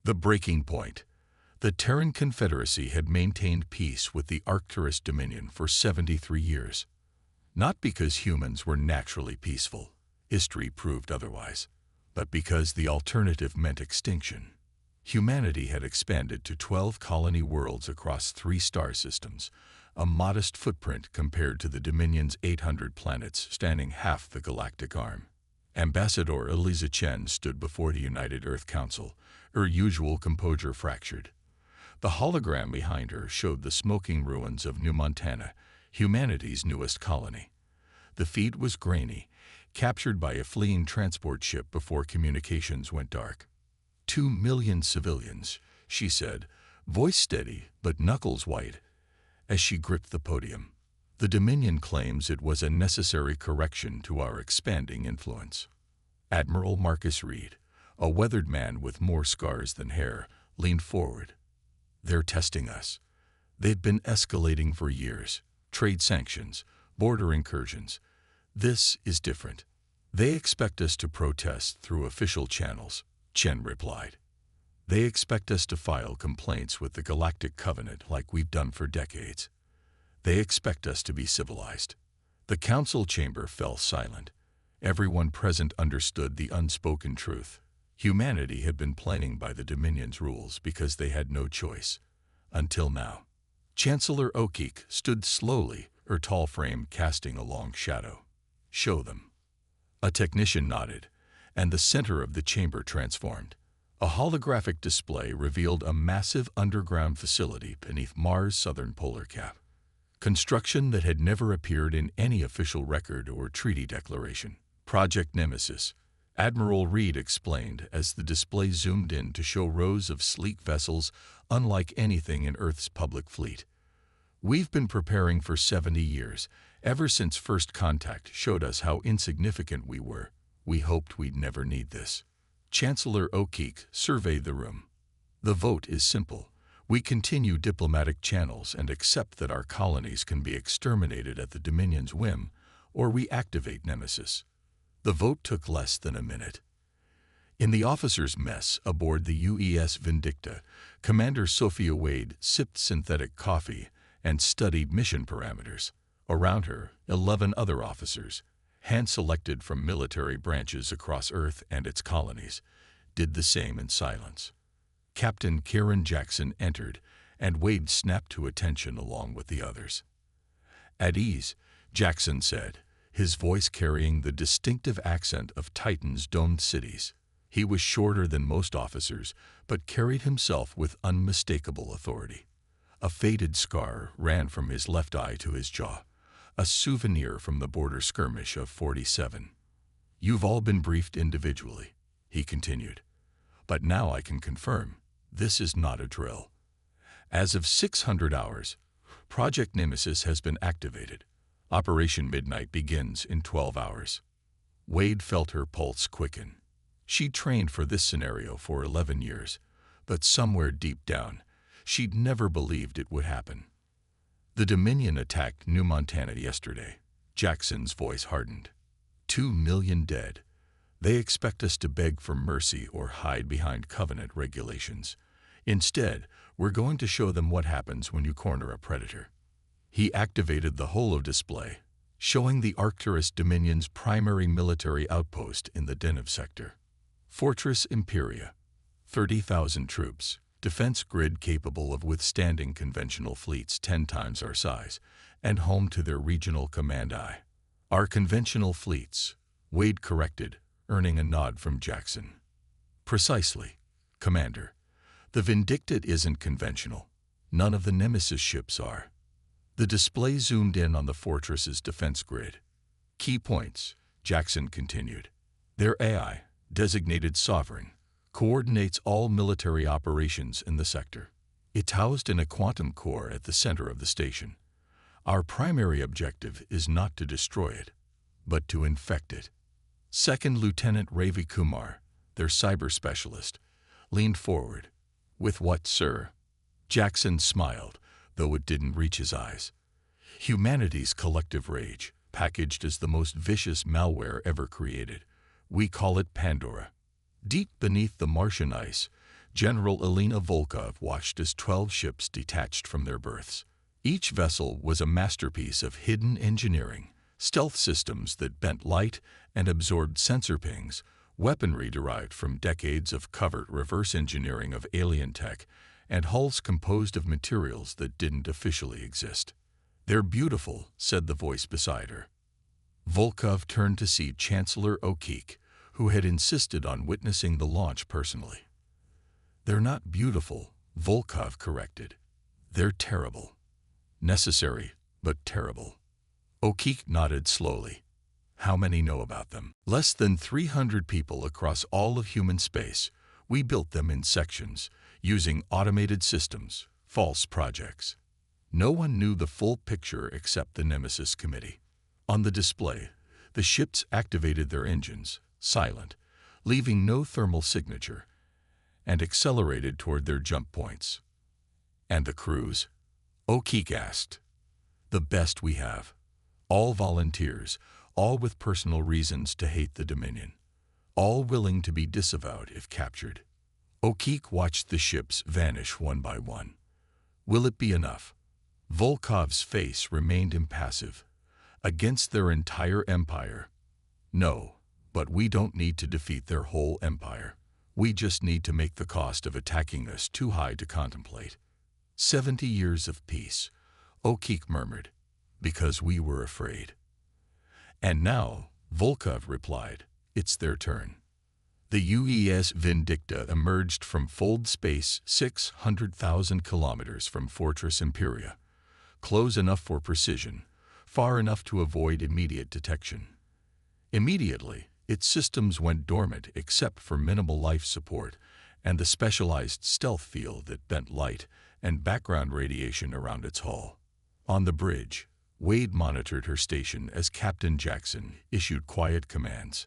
The breaking point. The Terran Confederacy had maintained peace with the Arcturus Dominion for 73 years. Not because humans were naturally peaceful, history proved otherwise, but because the alternative meant extinction. Humanity had expanded to 12 colony worlds across 3 star systems, a modest footprint compared to the Dominion's 800 planets spanning half the galactic arm. Ambassador Eliza Chen stood before the United Earth Council, her usual composure fractured. The hologram behind her showed the smoking ruins of New Montana, humanity's newest colony. The feed was grainy, captured by a fleeing transport ship before communications went dark. 2 million civilians, she said, voice steady but knuckles white, as she gripped the podium. The Dominion claims it was a necessary correction to our expanding influence. Admiral Marcus Reed, a weathered man with more scars than hair, leaned forward. They're testing us. They've been escalating for years. Trade sanctions, border incursions. This is different. They expect us to protest through official channels, Chen replied. They expect us to file complaints with the Galactic Covenant like we've done for decades. They expect us to be civilized. The council chamber fell silent. Everyone present understood the unspoken truth. Humanity had been playing by the Dominion's rules because they had no choice. Until now. Chancellor O'Keefe stood slowly, her tall frame casting a long shadow. Show them. A technician nodded, and the center of the chamber transformed. A holographic display revealed a massive underground facility beneath Mars' southern polar cap. Construction that had never appeared in any official record or treaty declaration. Project Nemesis, Admiral Reed explained as the display zoomed in to show rows of sleek vessels unlike anything in Earth's public fleet. We've been preparing for 70 years, ever since first contact showed us how insignificant we were. We hoped we'd never need this. Chancellor O'Keefe surveyed the room. The vote is simple. We continue diplomatic channels and accept that our colonies can be exterminated at the Dominion's whim, or we activate Nemesis. The vote took less than a minute. In the officers' mess aboard the UES Vindicta, Commander Sophia Wade sipped synthetic coffee and studied mission parameters. Around her, 11 other officers, hand-selected from military branches across Earth and its colonies, did the same in silence. Captain Karen Jackson entered, and Wade snapped to attention along with the others. At ease, Jackson said, his voice carrying the distinctive accent of Titan's domed cities. He was shorter than most officers, but carried himself with unmistakable authority. A faded scar ran from his left eye to his jaw, a souvenir from the border skirmish of 47. You've all been briefed individually, he continued. But now I can confirm, this is not a drill. As of 600 hours, Project Nemesis has been activated. Operation Midnight begins in 12 hours. Wade felt her pulse quicken. She'd trained for this scenario for 11 years, but somewhere deep down, she'd never believed it would happen. The Dominion attacked New Montana yesterday. Jackson's voice hardened. 2 million dead. They expect us to beg for mercy or hide behind Covenant regulations. Instead, we're going to show them what happens when you corner a predator. He activated the holo-display, showing the Arcturus Dominion's primary military outpost in the Deneb sector. Fortress Imperia, 30,000 troops, defense grid capable of withstanding conventional fleets 10 times our size, and home to their regional command eye. Our conventional fleets, Wade corrected, earning a nod from Jackson. Precisely, Commander. The Vindicta isn't conventional. None of the Nemesis ships are. The display zoomed in on the fortress's defense grid. Key points, Jackson continued. Their AI, designated Sovereign, coordinates all military operations in the sector. It's housed in a quantum core at the center of the station. Our primary objective is not to destroy it, but to infect it. Second Lieutenant Ravi Kumar, their cyber specialist, leaned forward. With what, sir? Jackson smiled, though it didn't reach his eyes. Humanity's collective rage, packaged as the most vicious malware ever created. We call it Pandora. Deep beneath the Martian ice, General Elena Volkov watched as 12 ships detached from their berths. Each vessel was a masterpiece of hidden engineering, stealth systems that bent light and absorbed sensor pings, weaponry derived from decades of covert reverse engineering of alien tech, and hulls composed of materials that didn't officially exist. "They're beautiful," said the voice beside her. Volkov turned to see Chancellor O'Keefe, who had insisted on witnessing the launch personally. "They're not beautiful," Volkov corrected. "They're terrible. Necessary, but terrible." O'Keefe nodded slowly. "How many know about them?" "Less than 300 people across all of human space. We built them in sections, using automated systems, false projects. No one knew the full picture except the Nemesis Committee." On the display, the ships activated their engines, silent, leaving no thermal signature, and accelerated toward their jump points. "And the crews?" O'Keefe asked. "The best we have. All volunteers, all with personal reasons to hate the Dominion. All willing to be disavowed if captured." O'Keefe watched the ships vanish one by one. "Will it be enough?" Volkov's face remained impassive. "Against their entire empire? No, but we don't need to defeat their whole empire. We just need to make the cost of attacking us too high to contemplate." 70 years of peace, O'Keefe murmured, "because we were afraid." "And now," Volkov replied, "it's their turn." The UES Vindicta emerged from Fold Space 600,000 kilometers from Fortress Imperia, close enough for precision, far enough to avoid immediate detection. Immediately, its systems went dormant except for minimal life support and the specialized stealth field that bent light and background radiation around its hull. On the bridge, Wade monitored her station as Captain Jackson issued quiet commands.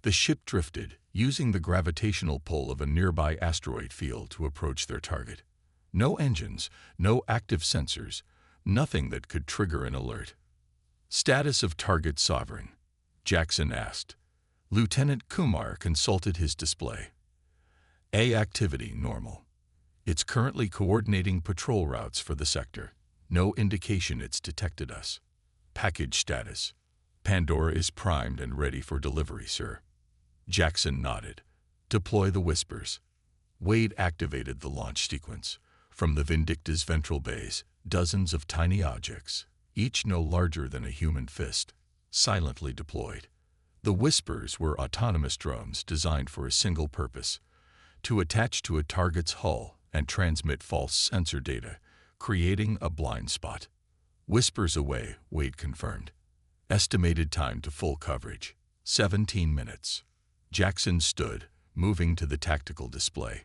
The ship drifted, using the gravitational pull of a nearby asteroid field to approach their target. No engines, no active sensors, nothing that could trigger an alert. "Status of target sovereign?" Jackson asked. Lieutenant Kumar consulted his display. "A activity normal. It's currently coordinating patrol routes for the sector. No indication it's detected us. Package status: Pandora is primed and ready for delivery, sir." Jackson nodded. "Deploy the Whispers." Wade activated the launch sequence. From the Vindicta's ventral bays, dozens of tiny objects, each no larger than a human fist, silently deployed. The Whispers were autonomous drones designed for a single purpose: to attach to a target's hull and transmit false sensor data, creating a blind spot. "Whispers away," Wade confirmed. "Estimated time to full coverage: 17 minutes. Jackson stood, moving to the tactical display.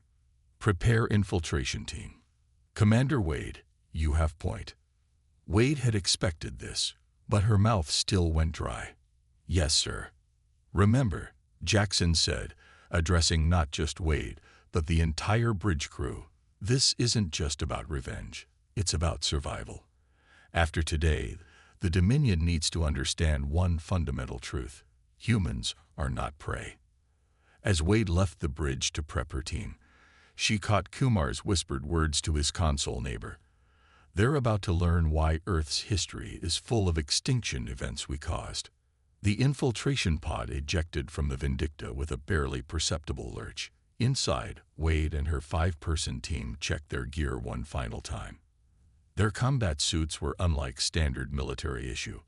"Prepare infiltration team. Commander Wade, you have point." Wade had expected this, but her mouth still went dry. "Yes, sir." "Remember," Jackson said, addressing not just Wade, but the entire bridge crew, "this isn't just about revenge. It's about survival. After today, the Dominion needs to understand one fundamental truth: humans are not prey." As Wade left the bridge to prep her team, she caught Kumar's whispered words to his console neighbor. "They're about to learn why Earth's history is full of extinction events we caused." The infiltration pod ejected from the Vindicta with a barely perceptible lurch. Inside, Wade and her 5-person team checked their gear one final time. Their combat suits were unlike standard military issue.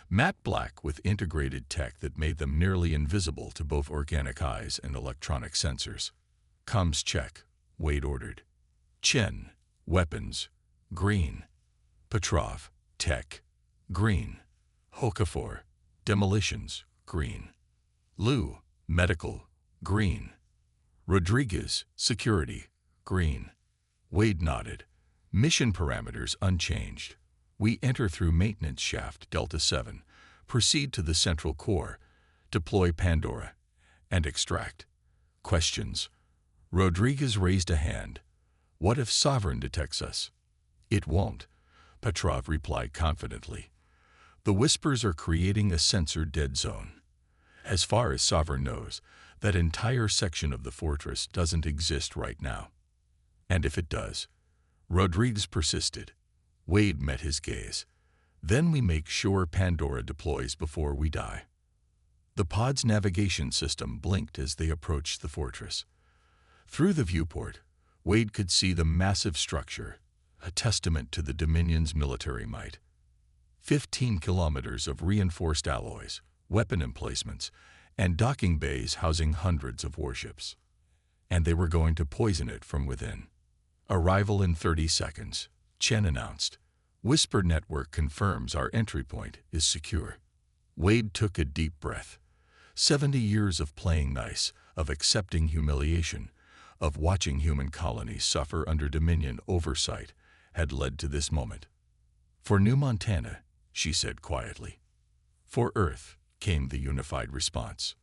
Matte black with integrated tech that made them nearly invisible to both organic eyes and electronic sensors. "Comms check," Wade ordered. "Chen, weapons, green. Petrov, tech, green. Okafor, demolitions, green. Liu, medical, green. Rodriguez, security, green." Wade nodded. "Mission parameters unchanged. We enter through maintenance shaft Delta 7, proceed to the central core, deploy Pandora, and extract." "Questions?" Rodriguez raised a hand. "What if Sovereign detects us?" "It won't," Petrov replied confidently. "The Whispers are creating a sensor dead zone. As far as Sovereign knows, that entire section of the fortress doesn't exist right now. And if it does, Rodriguez persisted. Wade met his gaze. Then we make sure Pandora deploys before we die. The pod's navigation system blinked as they approached the fortress. Through the viewport, Wade could see the massive structure, a testament to the Dominion's military might. 15 kilometers of reinforced alloys, weapon emplacements, and docking bays housing hundreds of warships. And they were going to poison it from within. Arrival in 30 seconds, Chen announced. Whisper network confirms our entry point is secure. Wade took a deep breath. 70 years of playing nice, of accepting humiliation, of watching human colonies suffer under Dominion oversight had led to this moment. For New Montana, she said quietly. For Earth, came the unified response.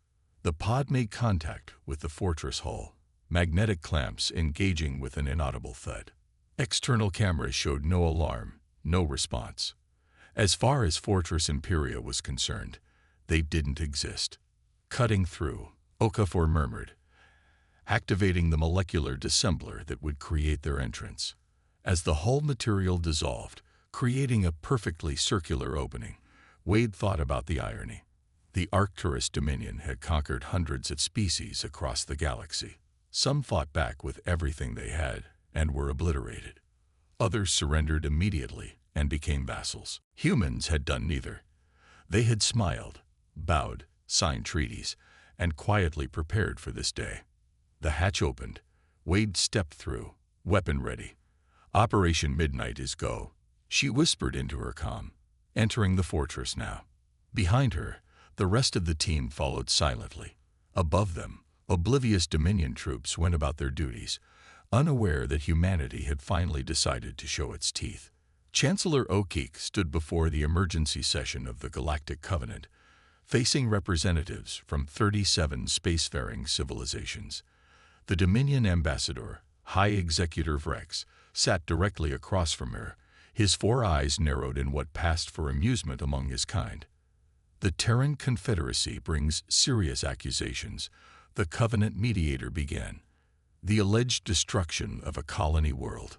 The pod made contact with the fortress hull, magnetic clamps engaging with an inaudible thud. External cameras showed no alarm, no response. As far as Fortress Imperia was concerned, they didn't exist. Cutting through, Okafor murmured, activating the molecular dissembler that would create their entrance. As the hull material dissolved, creating a perfectly circular opening, Wade thought about the irony. The Arcturus Dominion had conquered hundreds of species across the galaxy. Some fought back with everything they had and were obliterated. Others surrendered immediately and became vassals. Humans had done neither. They had smiled, bowed, signed treaties, and quietly prepared for this day. The hatch opened. Wade stepped through, weapon ready. Operation Midnight is go, she whispered into her comm, entering the fortress now. Behind her, the rest of the team followed silently. Above them, oblivious Dominion troops went about their duties, unaware that humanity had finally decided to show its teeth. Chancellor O'Keefe stood before the emergency session of the Galactic Covenant, facing representatives from 37 spacefaring civilizations. The Dominion ambassador, High Executor Vrex, sat directly across from her, his 4 eyes narrowed in what passed for amusement among his kind. The Terran Confederacy brings serious accusations, the Covenant mediator began. The alleged destruction of a colony world.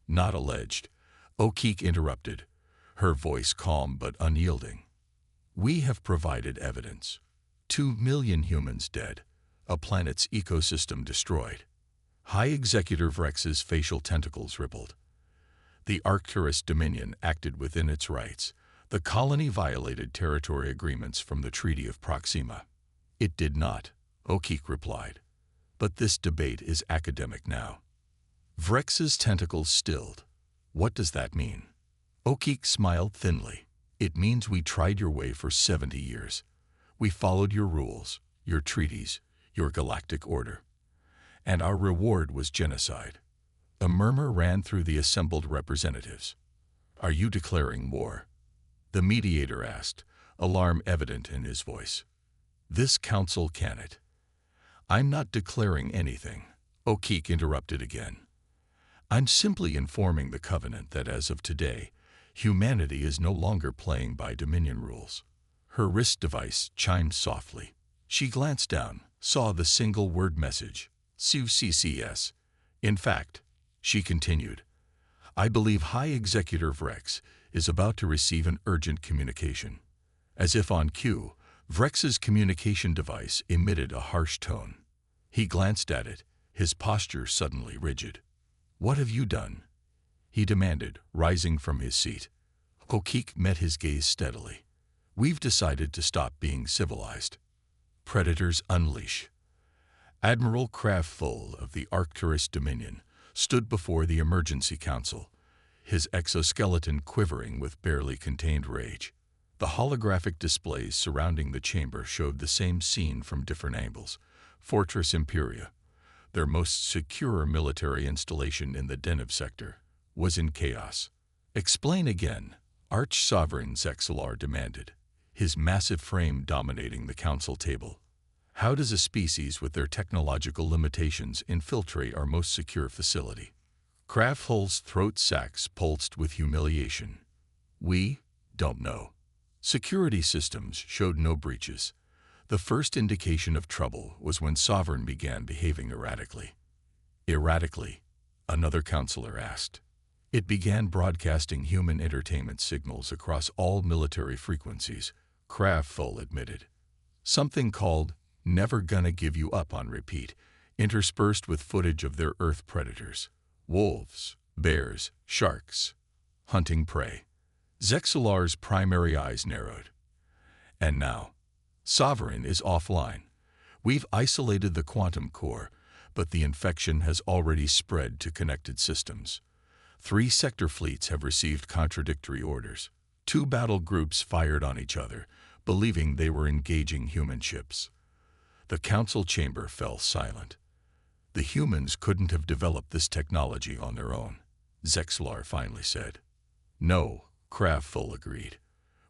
Not alleged, O'Keefe interrupted, her voice calm but unyielding. We have provided evidence. 2 million humans dead, a planet's ecosystem destroyed. High Executor Vrex's facial tentacles rippled. The Arcturus Dominion acted within its rights. The colony violated territory agreements from the Treaty of Proxima. It did not, O'Keefe replied. But this debate is academic now. Vrex's tentacles stilled. What does that mean? O'Keefe smiled thinly. It means we tried your way for 70 years. We followed your rules, your treaties, your galactic order. And our reward was genocide. A murmur ran through the assembled representatives. Are you declaring war? The mediator asked, alarm evident in his voice. This council can it. I'm not declaring anything, O'Keefe interrupted again. I'm simply informing the Covenant that as of today, humanity is no longer playing by Dominion rules. Her wrist device chimed softly. She glanced down, saw the single-word message, CCCS. In fact, she continued, I believe High Executor Vrex is about to receive an urgent communication. As if on cue, Vrex's communication device emitted a harsh tone. He glanced at it, his posture suddenly rigid. What have you done? He demanded, rising from his seat. O'Keefe met his gaze steadily. We've decided to stop being civilized. Predators unleash. Admiral Craftful of the Arcturus Dominion stood before the Emergency Council, his exoskeleton quivering with barely contained rage. The holographic displays surrounding the chamber showed the same scene from different angles. Fortress Imperia, their most secure military installation in the Deneb sector, was in chaos. Explain again, Arch-Sovereign Zexalar demanded, his massive frame dominating the council table. How does a species with their technological limitations infiltrate our most secure facility? Crafthull's throat sacs pulsed with humiliation. We don't know. Security systems showed no breaches. The first indication of trouble was when Sovereign began behaving erratically. Erratically, another counselor asked. It began broadcasting human entertainment signals across all military frequencies, Cravfull admitted. Something called "Never Gonna Give You Up" on repeat, interspersed with footage of their Earth predators. Wolves, bears, sharks, hunting prey. Zexalar's primary eyes narrowed. And now, Sovereign is offline. We've isolated the quantum core, but the infection has already spread to connected systems. 3 sector fleets have received contradictory orders. 2 battle groups fired on each other, believing they were engaging human ships. The council chamber fell silent. The humans couldn't have developed this technology on their own, Zexalar finally said. No, Cravfull agreed,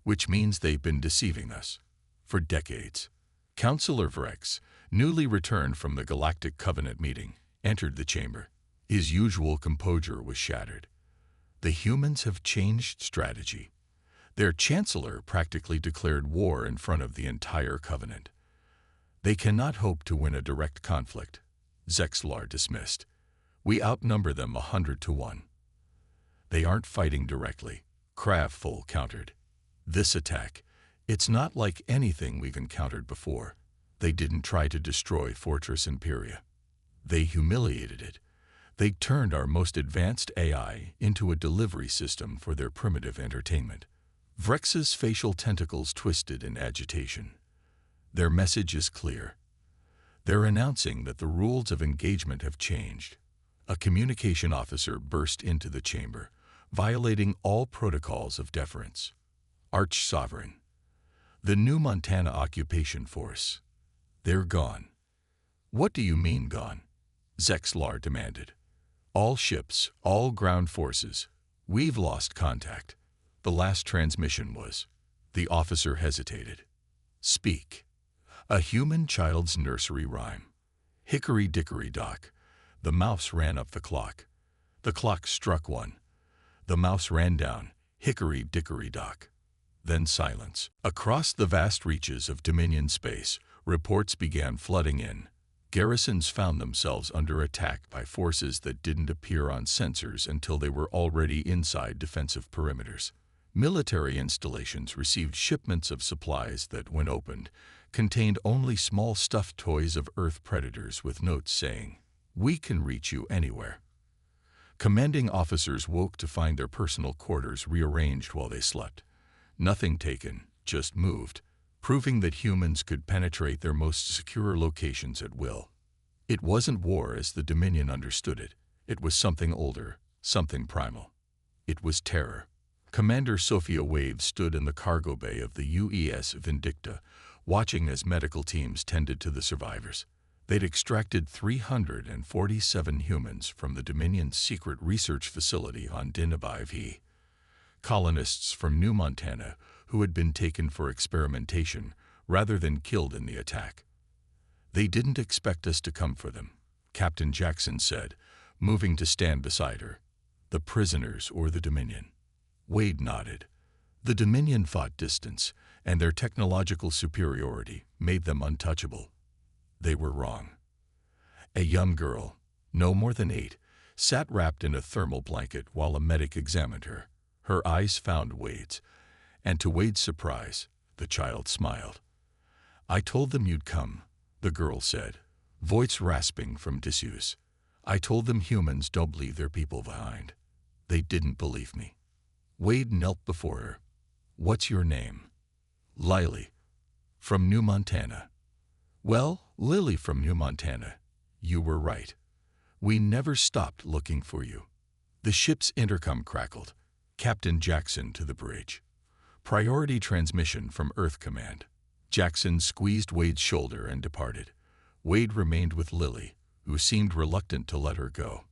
which means they've been deceiving us. For decades. Councillor Vrex, newly returned from the Galactic Covenant meeting, entered the chamber. His usual composure was shattered. The humans have changed strategy. Their chancellor practically declared war in front of the entire Covenant. They cannot hope to win a direct conflict, Zexalar dismissed. We outnumber them 100 to 1. They aren't fighting directly, Cravfull countered. This attack, it's not like anything we've encountered before. They didn't try to destroy Fortress Imperia. They humiliated it. They turned our most advanced AI into a delivery system for their primitive entertainment. Vrex's facial tentacles twisted in agitation. Their message is clear. They're announcing that the rules of engagement have changed. A communication officer burst into the chamber, violating all protocols of deference. Arch-Sovereign. The New Montana Occupation Force. They're gone. What do you mean gone? Zexalar demanded. All ships, all ground forces. We've lost contact. The last transmission was. The officer hesitated. Speak. A human child's nursery rhyme. Hickory-dickory-dock. The mouse ran up the clock. The clock struck 1. The mouse ran down. Hickory-dickory-dock. Then silence. Across the vast reaches of Dominion space, reports began flooding in. Garrisons found themselves under attack by forces that didn't appear on sensors until they were already inside defensive perimeters. Military installations received shipments of supplies that, when opened, contained only small stuffed toys of Earth predators with notes saying, "We can reach you anywhere." Commanding officers woke to find their personal quarters rearranged while they slept. Nothing taken, just moved, proving that humans could penetrate their most secure locations at will. It wasn't war as the Dominion understood it. It was something older, something primal. It was terror. Commander Sophia Wave stood in the cargo bay of the UES Vindicta, watching as medical teams tended to the survivors. They'd extracted 347 humans from the Dominion's secret research facility on Dinabai. Colonists from New Montana who had been taken for experimentation rather than killed in the attack. They didn't expect us to come for them, Captain Jackson said, moving to stand beside her. The prisoners or the Dominion? Wade nodded. The Dominion fought distance, and their technological superiority made them untouchable. They were wrong. A young girl, no more than 8, sat wrapped in a thermal blanket while a medic examined her. Her eyes found Wade's, and to Wade's surprise, the child smiled. "I told them you'd come," the girl said, voice rasping from disuse. "I told them humans don't leave their people behind. They didn't believe me." Wade knelt before her. "What's your name?" "Lily. From New Montana." "Well, Lily from New Montana. You were right. We never stopped looking for you." The ship's intercom crackled. Captain Jackson to the bridge. Priority transmission from Earth Command. Jackson squeezed Wade's shoulder and departed. Wade remained with Lily, who seemed reluctant to let her go.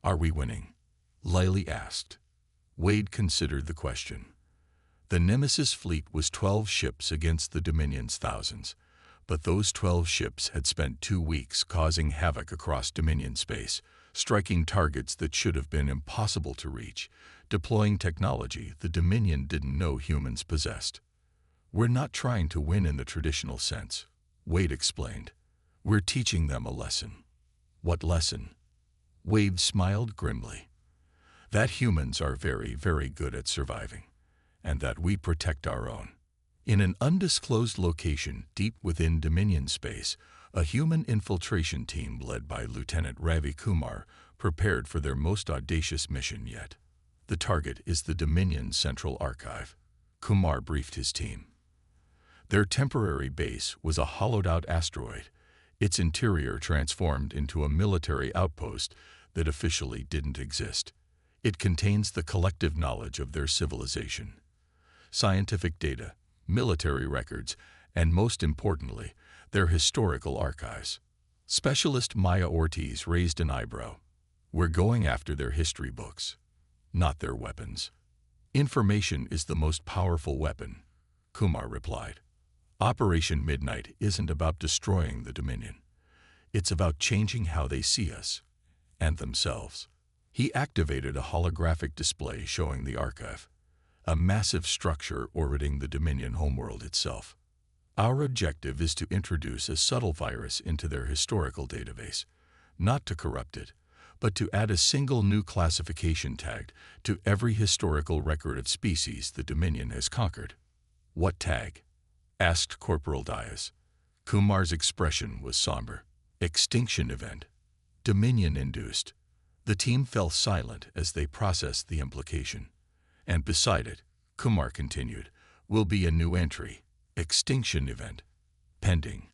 "Are we winning?" Lily asked. Wade considered the question. The Nemesis fleet was 12 ships against the Dominion's thousands, but those 12 ships had spent 2 weeks causing havoc across Dominion space, striking targets that should have been impossible to reach, deploying technology the Dominion didn't know humans possessed. "We're not trying to win in the traditional sense," Wade explained. "We're teaching them a lesson." "What lesson?" Wade smiled grimly. That humans are very, very good at surviving, and that we protect our own. In an undisclosed location deep within Dominion space, a human infiltration team led by Lieutenant Ravi Kumar prepared for their most audacious mission yet. The target is the Dominion Central Archive. Kumar briefed his team. Their temporary base was a hollowed-out asteroid, its interior transformed into a military outpost that officially didn't exist. It contains the collective knowledge of their civilization, scientific data, military records, and most importantly, their historical archives. Specialist Maya Ortiz raised an eyebrow. We're going after their history books, not their weapons. Information is the most powerful weapon, Kumar replied. Operation Midnight isn't about destroying the Dominion. It's about changing how they see us and themselves. He activated a holographic display showing the archive, a massive structure orbiting the Dominion homeworld itself. Our objective is to introduce a subtle virus into their historical database, not to corrupt it, but to add a single new classification tag to every historical record of species the Dominion has conquered. What tag? Asked Corporal Diaz. Kumar's expression was somber. Extinction event. Dominion-induced. The team fell silent as they processed the implication. And beside it, Kumar continued, will be a new entry. Extinction event. Pending.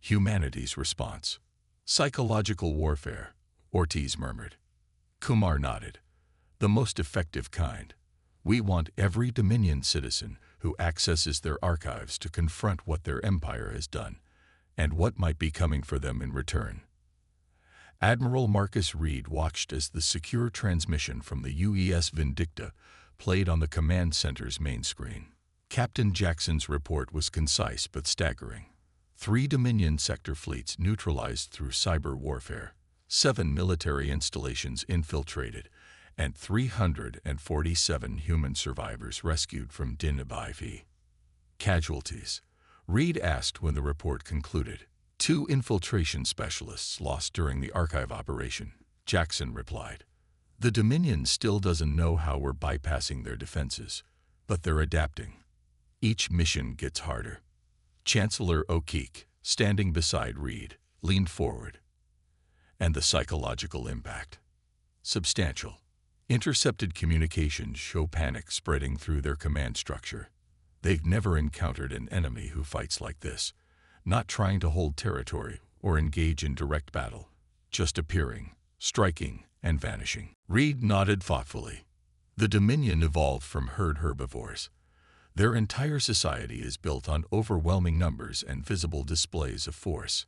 Humanity's response. Psychological warfare, Ortiz murmured. Kumar nodded. The most effective kind. We want every Dominion citizen who accesses their archives to confront what their empire has done and what might be coming for them in return. Admiral Marcus Reed watched as the secure transmission from the UES Vindicta played on the command center's main screen. Captain Jackson's report was concise but staggering. 3 Dominion sector fleets neutralized through cyber warfare, 7 military installations infiltrated, and 347 human survivors rescued from Dinabivi. Casualties. Reed asked when the report concluded. 2 infiltration specialists lost during the archive operation, Jackson replied. The Dominion still doesn't know how we're bypassing their defenses, but they're adapting. Each mission gets harder. Chancellor O'Keefe, standing beside Reed, leaned forward. And the psychological impact? Substantial. Intercepted communications show panic spreading through their command structure. They've never encountered an enemy who fights like this, not trying to hold territory or engage in direct battle, just appearing, striking, and vanishing. Reed nodded thoughtfully. The Dominion evolved from herd herbivores. Their entire society is built on overwhelming numbers and visible displays of force.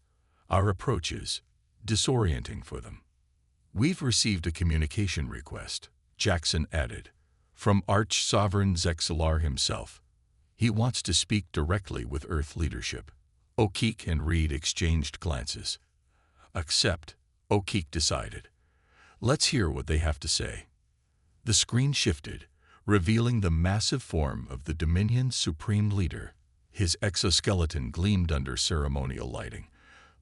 Our approach is disorienting for them. We've received a communication request, Jackson added, from Arch-Sovereign Zexalar himself. He wants to speak directly with Earth leadership. O'Keefe and Reed exchanged glances. Accept, O'Keefe decided. Let's hear what they have to say. The screen shifted, revealing the massive form of the Dominion's supreme leader. His exoskeleton gleamed under ceremonial lighting,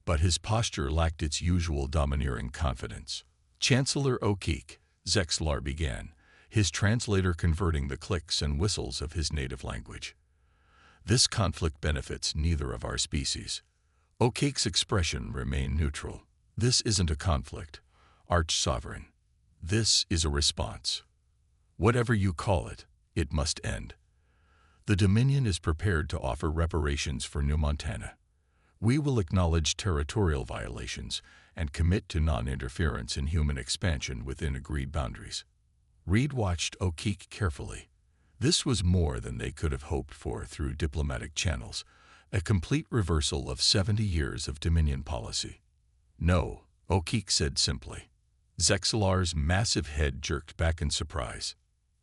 but his posture lacked its usual domineering confidence. Chancellor O'Keefe, Zexalar began, his translator converting the clicks and whistles of his native language. This conflict benefits neither of our species. O'Keefe's expression remained neutral. This isn't a conflict, Arch-Sovereign. This is a response. Whatever you call it, it must end. The Dominion is prepared to offer reparations for New Montana. We will acknowledge territorial violations and commit to non-interference in human expansion within agreed boundaries. Reed watched O'Keefe carefully. This was more than they could have hoped for through diplomatic channels, a complete reversal of 70 years of Dominion policy. No, O'Keefe said simply. Zexalar's massive head jerked back in surprise.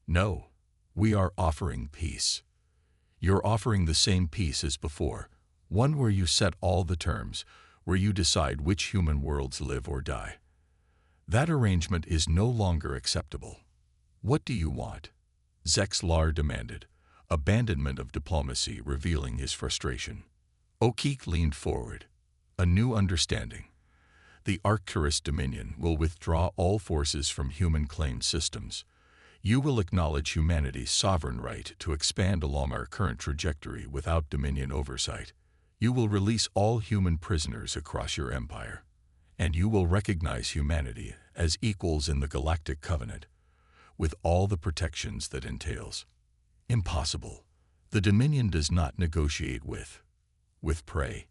No, we are offering peace. You're offering the same peace as before, one where you set all the terms, where you decide which human worlds live or die. That arrangement is no longer acceptable. What do you want? Zexalar demanded, abandonment of diplomacy revealing his frustration. O'Keefe leaned forward. A new understanding. The Arcturus Dominion will withdraw all forces from human-claimed systems. You will acknowledge humanity's sovereign right to expand along our current trajectory without Dominion oversight. You will release all human prisoners across your empire. And you will recognize humanity as equals in the Galactic Covenant, with all the protections that entails. Impossible. The Dominion does not negotiate with prey.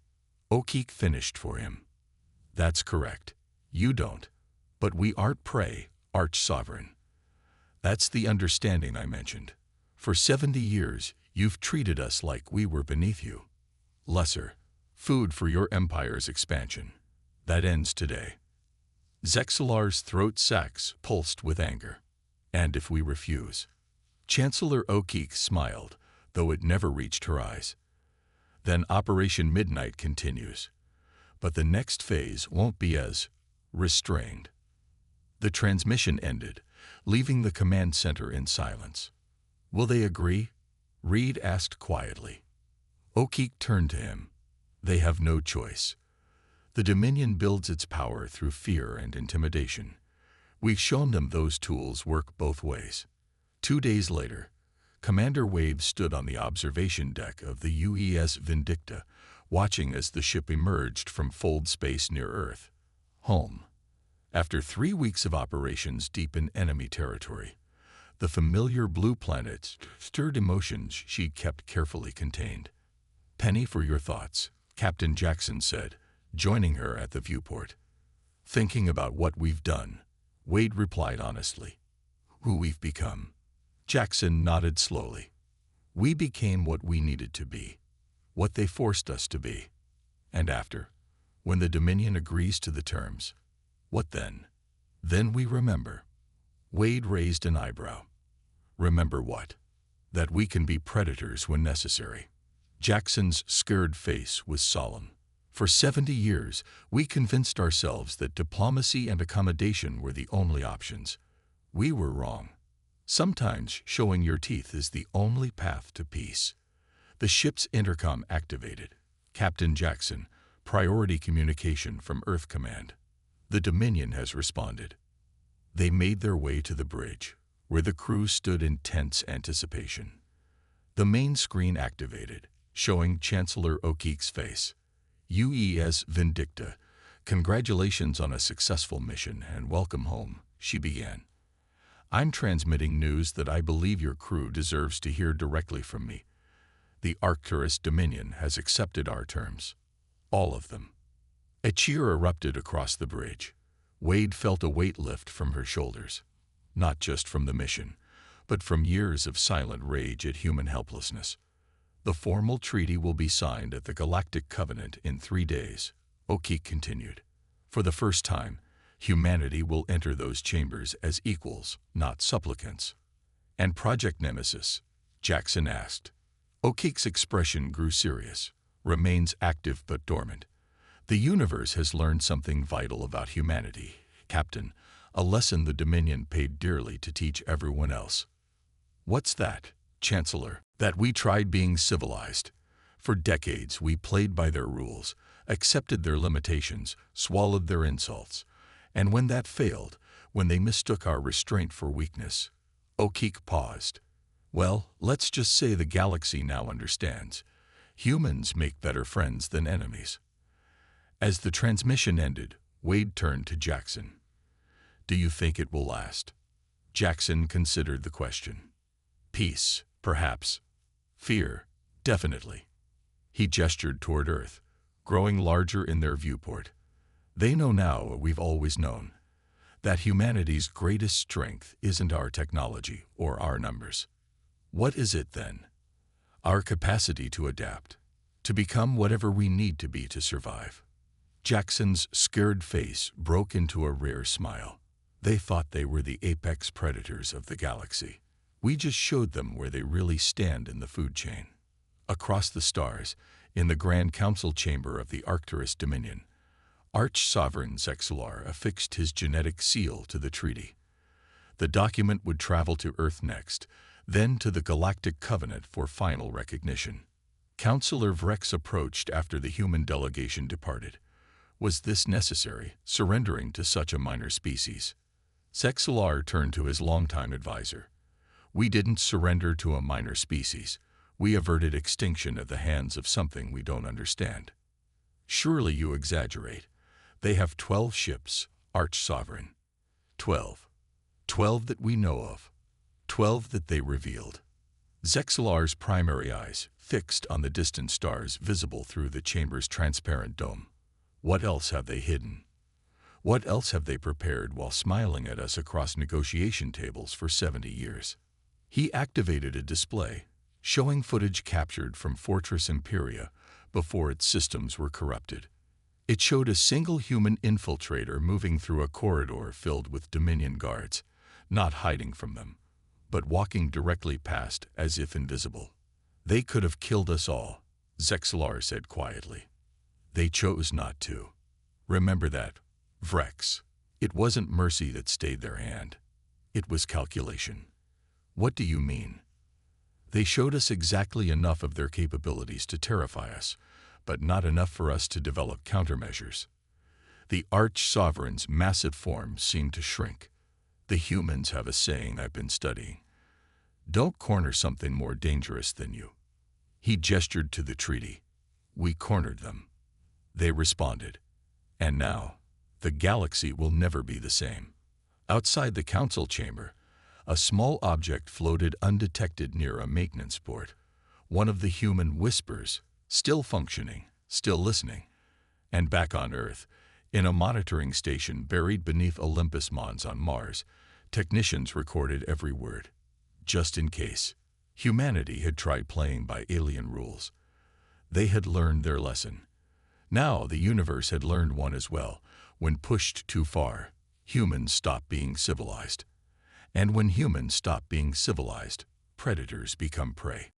O'Keefe finished for him. That's correct. You don't. But we aren't prey, Arch-Sovereign. That's the understanding I mentioned. For 70 years, you've treated us like we were beneath you. Lesser. Food for your empire's expansion. That ends today. Zexalar's throat sacs pulsed with anger. And if we refuse? Chancellor O'Keefe smiled, though it never reached her eyes. Then Operation Midnight continues. But the next phase won't be as restrained. The transmission ended, leaving the command center in silence. Will they agree? Reed asked quietly. O'Keefe turned to him. They have no choice. The Dominion builds its power through fear and intimidation. We've shown them those tools work both ways. 2 days later, Commander Wade stood on the observation deck of the UES Vindicta, watching as the ship emerged from fold space near Earth. Home. After 3 weeks of operations deep in enemy territory, the familiar blue planet stirred emotions she kept carefully contained. Penny, for your thoughts, Captain Jackson said, joining her at the viewport. Thinking about what we've done, Wade replied honestly. Who we've become. Jackson nodded slowly. We became what we needed to be, what they forced us to be. And after, when the Dominion agrees to the terms, what then? Then we remember. Wade raised an eyebrow. Remember what? That we can be predators when necessary. Jackson's scared face was solemn. For 70 years, we convinced ourselves that diplomacy and accommodation were the only options. We were wrong. Sometimes showing your teeth is the only path to peace. The ship's intercom activated. Captain Jackson, priority communication from Earth Command. The Dominion has responded. They made their way to the bridge, where the crew stood in tense anticipation. The main screen activated, showing Chancellor O'Keefe's face. UES Vindicta, congratulations on a successful mission and welcome home, she began. I'm transmitting news that I believe your crew deserves to hear directly from me. The Arcturus Dominion has accepted our terms. All of them. A cheer erupted across the bridge. Wade felt a weight lift from her shoulders. Not just from the mission, but from years of silent rage at human helplessness. The formal treaty will be signed at the Galactic Covenant in 3 days, O'Keefe continued. For the first time, humanity will enter those chambers as equals, not supplicants. And Project Nemesis? Jackson asked. O'Keefe's expression grew serious. Remains active but dormant. The universe has learned something vital about humanity, Captain, a lesson the Dominion paid dearly to teach everyone else. What's that, Chancellor? That we tried being civilized. For decades we played by their rules, accepted their limitations, swallowed their insults. And when that failed, when they mistook our restraint for weakness, O'Keefe paused. Well, let's just say the galaxy now understands. Humans make better friends than enemies. As the transmission ended, Wade turned to Jackson. Do you think it will last? Jackson considered the question. Peace, perhaps. Fear, definitely. He gestured toward Earth, growing larger in their viewport. They know now what we've always known, that humanity's greatest strength isn't our technology or our numbers. What is it then? Our capacity to adapt, to become whatever we need to be to survive. Jackson's scared face broke into a rare smile. They thought they were the apex predators of the galaxy. We just showed them where they really stand in the food chain. Across the stars, in the Grand Council chamber of the Arcturus Dominion, Arch-Sovereign Zexalar affixed his genetic seal to the treaty. The document would travel to Earth next, then to the Galactic Covenant for final recognition. Counselor Vrex approached after the human delegation departed. Was this necessary, surrendering to such a minor species? Sexlar turned to his longtime advisor. We didn't surrender to a minor species. We averted extinction at the hands of something we don't understand. Surely you exaggerate. They have 12 ships, Arch-Sovereign. 12. 12 that we know of. 12 that they revealed. Zexalar's primary eyes fixed on the distant stars visible through the chamber's transparent dome. What else have they hidden? What else have they prepared while smiling at us across negotiation tables for 70 years? He activated a display, showing footage captured from Fortress Imperia before its systems were corrupted. It showed a single human infiltrator moving through a corridor filled with Dominion guards, not hiding from them, but walking directly past as if invisible. They could have killed us all, Zexalar said quietly. They chose not to. Remember that, Vrex. It wasn't mercy that stayed their hand. It was calculation. What do you mean? They showed us exactly enough of their capabilities to terrify us, but not enough for us to develop countermeasures. The Arch-Sovereign's massive form seemed to shrink. The humans have a saying I've been studying. Don't corner something more dangerous than you. He gestured to the treaty. We cornered them. They responded. And now, the galaxy will never be the same. Outside the council chamber, a small object floated undetected near a maintenance port. One of the human whispers, still functioning, still listening. And back on Earth, in a monitoring station buried beneath Olympus Mons on Mars, technicians recorded every word. Just in case. Humanity had tried playing by alien rules. They had learned their lesson. Now the universe had learned one as well. When pushed too far, humans stop being civilized. And when humans stop being civilized, predators become prey.